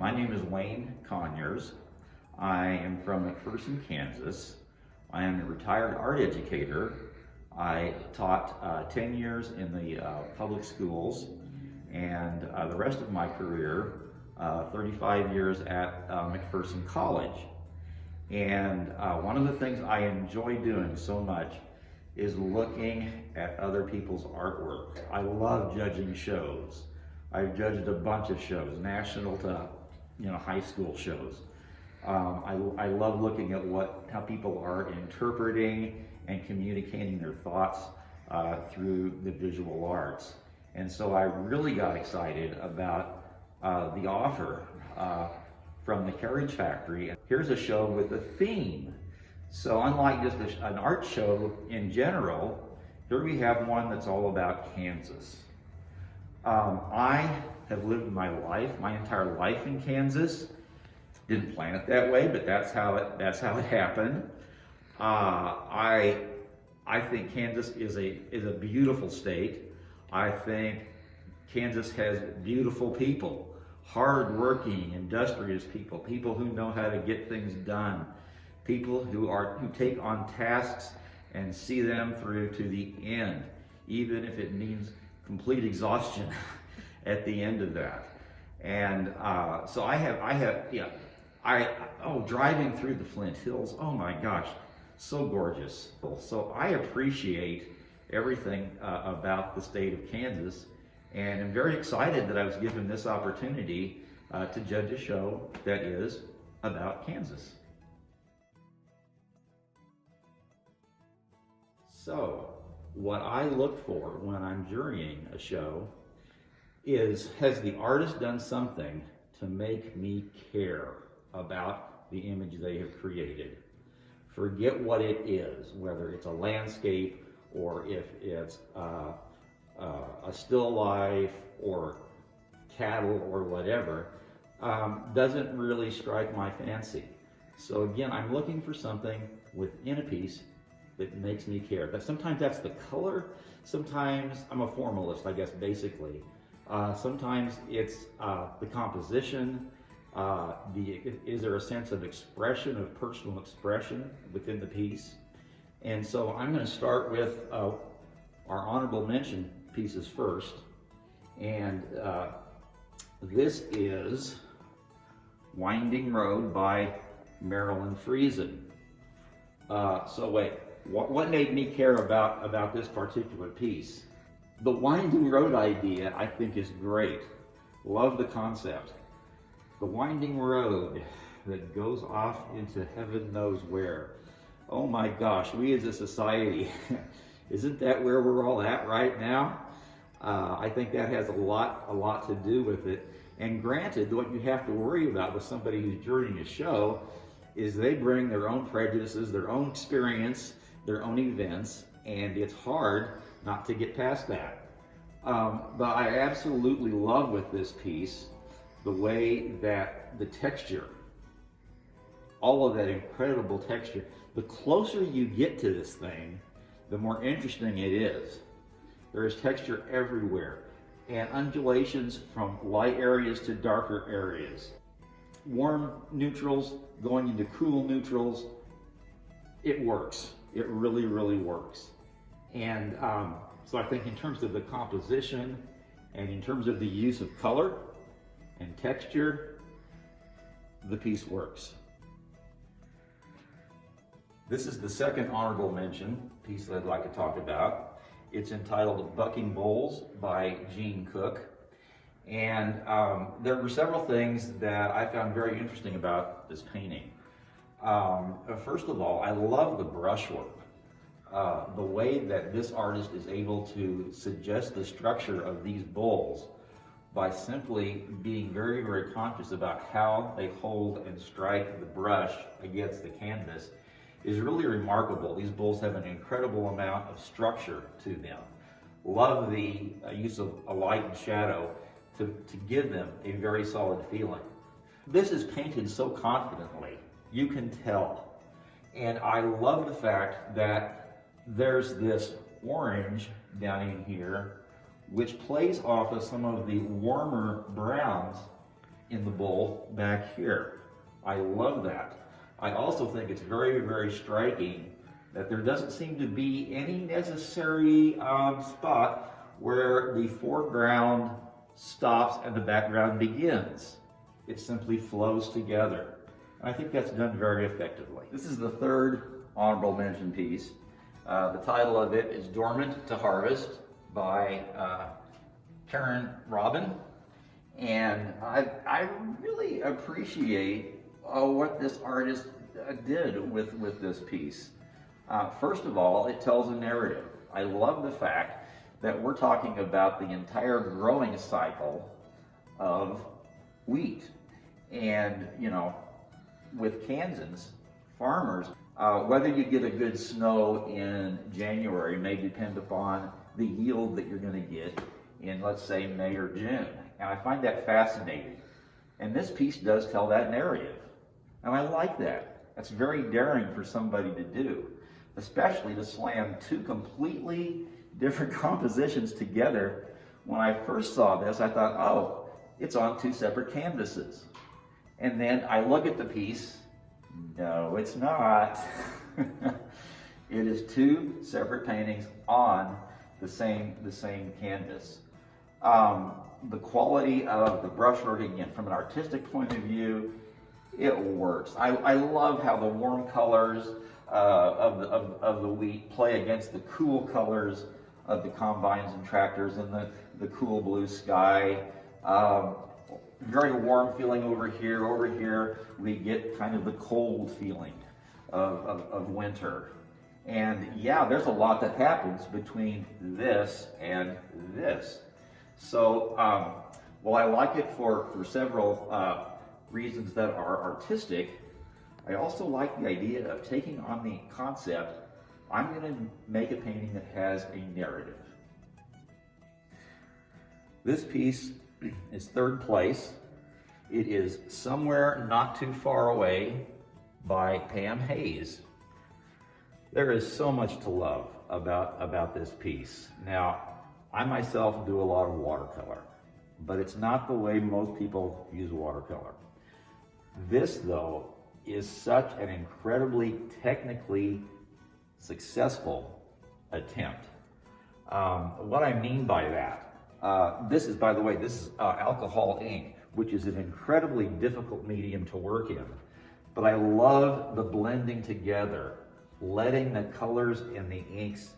My name is Wayne Conyers. I am from McPherson, Kansas. I am a retired art educator. I taught 10 years in the public schools, and the rest of my career, 35 years at McPherson College. And one of the things I enjoy doing so much is looking at other people's artwork. I love judging shows. I've judged a bunch of shows, national to high school shows. I love looking at how people are interpreting and communicating their thoughts through the visual arts. And so I really got excited about the offer from the Carriage Factory. Here's a show with a theme. So unlike just an art show in general, here we have one that's all about Kansas. I have lived my entire life in Kansas. Didn't plan it that way, but that's how it happened. I think Kansas is a beautiful state. I think Kansas has beautiful people, hard-working, industrious people, people who know how to get things done, people who take on tasks and see them through to the end, even if it means complete exhaustion at the end of that. And so driving through the Flint Hills, oh my gosh, so gorgeous. So I appreciate everything about the state of Kansas, and I'm very excited that I was given this opportunity to judge a show that is about Kansas. So, what I look for when I'm jurying a show is, has the artist done something to make me care about the image they have created? Forget what it is, whether it's a landscape or if it's a still life or cattle or whatever, doesn't really strike my fancy. So again, I'm looking for something within a piece that makes me care. But sometimes that's the color. Sometimes I'm a formalist, I guess, basically. Sometimes it's the composition. Is there a sense of expression, of personal expression within the piece? And so I'm going to start with our honorable mention pieces first. And this is Winding Road by Marilyn Friesen. So wait, what made me care about this particular piece? The winding road idea, I think, is great. Love the concept. The winding road that goes off into heaven knows where. Oh my gosh, we as a society, isn't that where we're all at right now? I think that has a lot to do with it. And granted, what you have to worry about with somebody who's jurying a show is they bring their own prejudices, their own experience, their own events, and it's hard not to get past that. But I absolutely love with this piece the way that the texture, all of that incredible texture, the closer you get to this thing, the more interesting it is. There is texture everywhere, and undulations from light areas to darker areas. Warm neutrals going into cool neutrals, it works. It really, really works. And so I think in terms of the composition and in terms of the use of color and texture, the piece works. This is the second honorable mention piece that I'd like to talk about. It's entitled Bucking Bulls by Gene Cook. And there were several things that I found very interesting about this painting. First of all, I love the brushwork. The way that this artist is able to suggest the structure of these bulls by simply being very, very conscious about how they hold and strike the brush against the canvas is really remarkable. These bulls have an incredible amount of structure to them. Love the use of a light and shadow to give them a very solid feeling. This is painted so confidently, you can tell. And I love the fact that there's this orange down in here, which plays off of some of the warmer browns in the bowl back here. I love that. I also think it's very, very striking that there doesn't seem to be any necessary spot where the foreground stops and the background begins. It simply flows together. And I think that's done very effectively. This is the third honorable mention piece. The title of it is Dormant to Harvest by Karen Robin. And I really appreciate what this artist did with this piece. First of all, it tells a narrative. I love the fact that we're talking about the entire growing cycle of wheat. And, you know, with Kansans, farmers, whether you get a good snow in January may depend upon the yield that you're going to get in, let's say, May or June. And I find that fascinating. And this piece does tell that narrative. And I like that. That's very daring for somebody to do, especially to slam two completely different compositions together. When I first saw this, I thought, oh, it's on two separate canvases. And then I look at the piece. No, it's not. It is two separate paintings on the same canvas. The quality of the brushwork, again, from an artistic point of view, it works. I love how the warm colors of the wheat play against the cool colors of the combines and tractors and the cool blue sky. Very warm feeling over here. Over here, we get kind of the cold feeling of winter. And yeah, there's a lot that happens between this and this. So, while I like it for several reasons that are artistic, I also like the idea of taking on the concept, I'm going to make a painting that has a narrative. This piece is third place. It is Somewhere Not Too Far Away by Pam Hayes. There is so much to love about this piece. Now, I myself do a lot of watercolor, but it's not the way most people use watercolor. This, though, is such an incredibly technically successful attempt. What I mean by that, this is, by the way, this is alcohol ink, which is an incredibly difficult medium to work in. But I love the blending together, letting the colors and the inks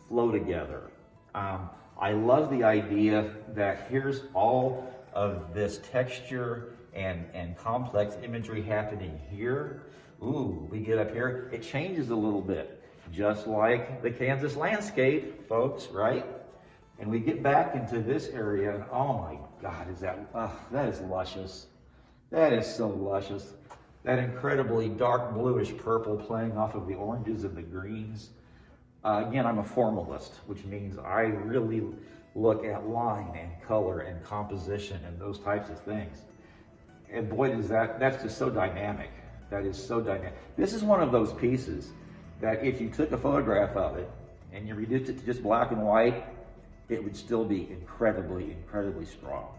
flow together. I love the idea that here's all of this texture and complex imagery happening here. Ooh, we get up here, it changes a little bit, just like the Kansas landscape, folks, right? And we get back into this area, and oh my God, that is luscious. That is so luscious. That incredibly dark bluish purple playing off of the oranges and the greens. Again, I'm a formalist, which means I really look at line and color and composition and those types of things. And boy, that's just so dynamic. That is so dynamic. This is one of those pieces that if you took a photograph of it and you reduced it to just black and white, it would still be incredibly, incredibly strong.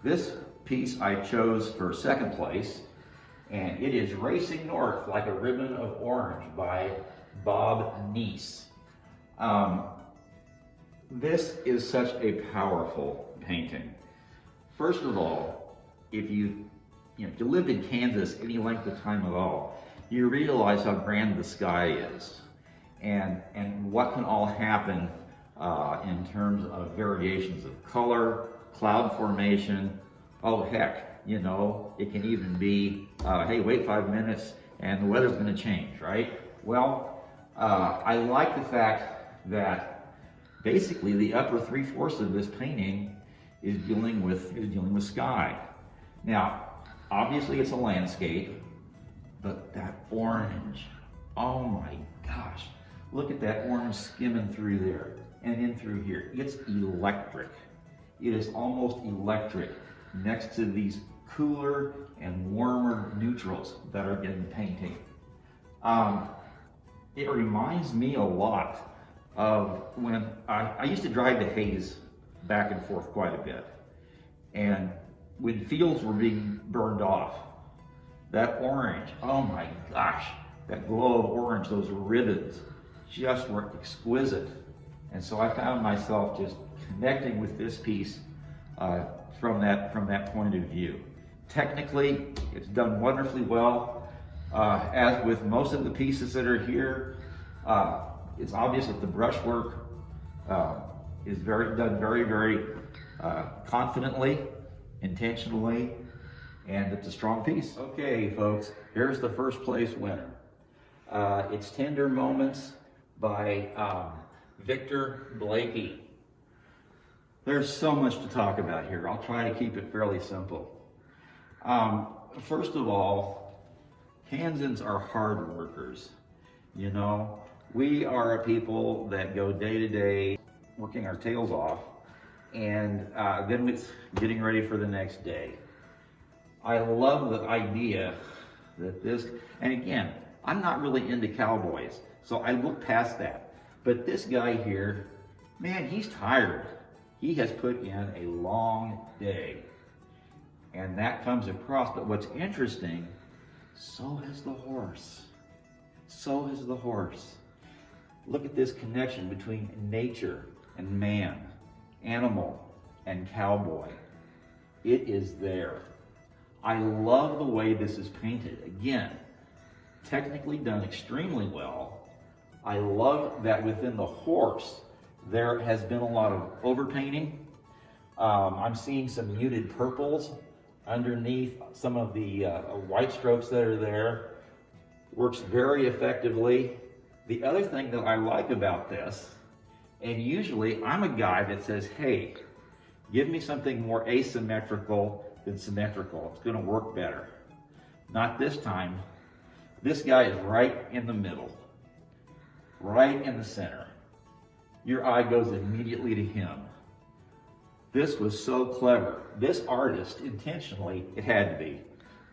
This piece I chose for second place, and it is Racing North Like a Ribbon of Orange by Bob Neese. This is such a powerful painting. First of all, if you lived in Kansas any length of time at all, you realize how grand the sky is, and what can all happen in terms of variations of color, cloud formation. Oh heck, it can even be, hey, wait 5 minutes and the weather's going to change, right? Well, I like the fact that basically the upper 3/4 of this painting is dealing with sky. Now, obviously it's a landscape, but that orange, oh my gosh, look at that orange skimming through there and in through here. It's electric. It is almost electric next to these cooler and warmer neutrals that are in the painting. It reminds me a lot of when I used to drive to Hayes back and forth quite a bit. And when fields were being burned off. That orange, oh my gosh, that glow of orange, those ribbons just were exquisite. And so I found myself just connecting with this piece from that point of view. Technically, it's done wonderfully well. As with most of the pieces that are here, it's obvious that the brushwork is done very confidently, intentionally, and it's a strong piece. Okay, folks, here's the first place winner. It's Tender Moments by Victor Blakey. There's so much to talk about here. I'll try to keep it fairly simple. First of all, Kansans are hard workers. You know, we are a people that go day to day working our tails off, and then it's getting ready for the next day. I love the idea that this, and again, I'm not really into cowboys, so I look past that. But this guy here, man, he's tired. He has put in a long day, and that comes across. But what's interesting, so has the horse. So has the horse. Look at this connection between nature and man, animal and cowboy. It is there. I love the way this is painted. Again, technically done extremely well. I love that within the horse, there has been a lot of overpainting. I'm seeing some muted purples underneath some of the white strokes that are there. Works very effectively. The other thing that I like about this, and usually I'm a guy that says, hey, give me something more asymmetrical than symmetrical. It's going to work better. Not this time. This guy is right in the middle, right in the center. Your eye goes immediately to him. This was so clever. This artist, intentionally, it had to be.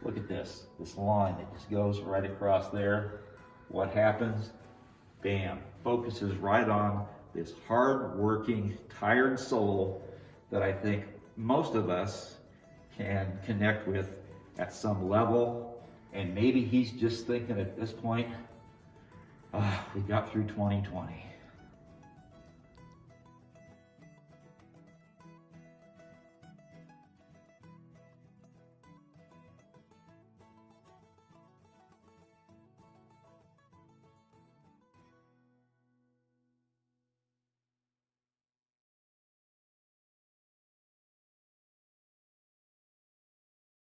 Look at this line that just goes right across there. What happens? Bam, focuses right on this hard-working, tired soul that I think most of us can connect with at some level. And maybe he's just thinking at this point, we got through 2020.